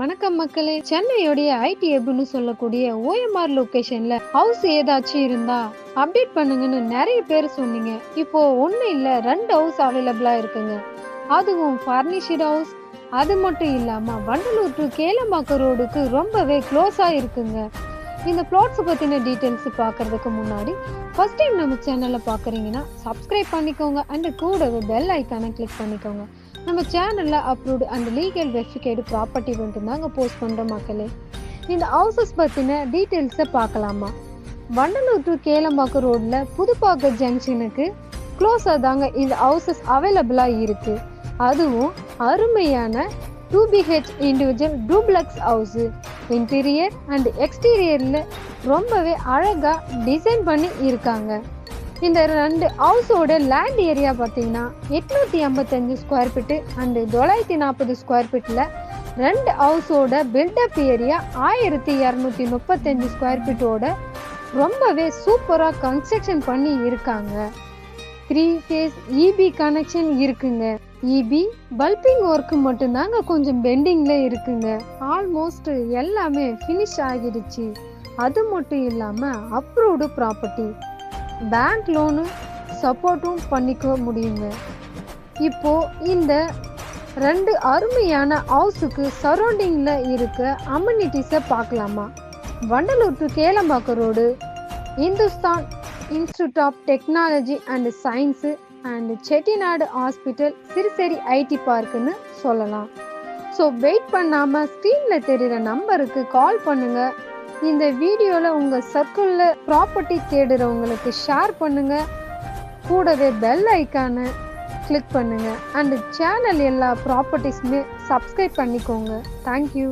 வணக்கம் மக்களே. சென்னையோடைய ஐடி ஹப்னு சொல்லக்கூடிய ஓஎம்ஆர் லொகேஷன்ல ஹவுஸ் ஏதாச்சும் இருந்தா அப்டேட் பண்ணுங்கன்னு நிறைய பேர் சொன்னீங்க. இப்போ ஒண்ணு இல்ல 2 ஹவுஸ் அவைலபிளா இருக்குங்க. அதுவும் ஃபர்னிஷ்டு ஹவுஸ். அது மட்டும் இல்லாம வண்டலூர் டு கேளம்பாக்கம் ரோடுக்கு ரொம்பவே க்ளோஸா இருக்குங்க. இந்த பிளாட்ஸ் பத்தின டீடைல்ஸ் பார்க்கறதுக்கு முன்னாடி ஃபர்ஸ்ட் டைம் நம்ம சேனலை பார்க்குறீங்கன்னா சப்ஸ்கிரைப் பண்ணிக்கோங்க அண்ட் கூடவே பெல் ஐக்கானை கிளிக் பண்ணிக்கோங்க. நம்ம சேனல்ல அப்ரூவ்டு அண்ட் லீகல் வெரிஃபிகேடு ப்ராப்பர்ட்டி மட்டும் தாங்க போஸ்ட் பண்ற மக்களே. இந்த ஹவுசஸ் பத்தின டீடைல்ஸை பார்க்கலாமா? வண்டலூர் டு கேளம்பாக்கம் ரோட்ல புதுப்பாக்கம் ஜங்ஷனுக்கு க்ளோஸா தாங்க இந்த ஹவுசஸ் அவைலபிளா இருக்கு. அதுவும் அருமையான 2BH individual duplex house. Interior and எக்ஸ்டீரியர்ல ரொம்பவே அழகா டிசைன் பண்ணி இருக்காங்க. இந்த 2 ஹவுஸோட லேண்ட் ஏரியா பார்த்தீங்கன்னா 855 ஸ்கொயர் ஃபீட்டு அண்ட் 940 ஸ்கொயர் ஃபீட்டில் 2 ஹவுஸோட பில்டப் ஏரியா 1235 ஸ்கொயர் ஃபீட்டோட ரொம்பவே சூப்பராக கன்ஸ்ட்ரக்ஷன் பண்ணி இருக்காங்க. 3 ஃபேஸ் இபி கனெக்ஷன் இருக்குங்க. இபி பல்பிங் ஒர்க்கு மட்டும்தாங்க கொஞ்சம் பெண்டிங்ல இருக்குங்க. ஆல்மோஸ்ட் எல்லாமே ஃபினிஷ் ஆகிடுச்சு. அது மட்டும் இல்லாமல் அப்ரூவ்டு ப்ராப்பர்ட்டி, பேங்க் லோனு சப்போர்ட்டும் பண்ணிக்க முடியுங்க. இப்போ இந்த 2 அருமையான ஹவுஸுக்கு சரௌண்டிங்ல இருக்க அம்யூனிட்டிஸை பார்க்கலாமா? Vandalur to Kelambakkam road Hindustan institute of technology and science and Chettinad hospital Siruseri IT பார்க்குன்னு சொல்லலாம். ஸோ வெயிட் பண்ணாமல் ஸ்க்ரீனில் தெரிகிற நம்பருக்கு கால் பண்ணுங்கள். இந்த வீடியோவில் உங்கள் சர்க்கிளில் ப்ராப்பர்ட்டி தேடுறவங்களுக்கு ஷேர் பண்ணுங்கள். கூடவே பெல் ஐக்கானை கிளிக் பண்ணுங்கள் அண்ட் சேனல் எல்லா ப்ராப்பர்ட்டிஸுமே சப்ஸ்கிரைப் பண்ணிக்கோங்க. தேங்க்யூ.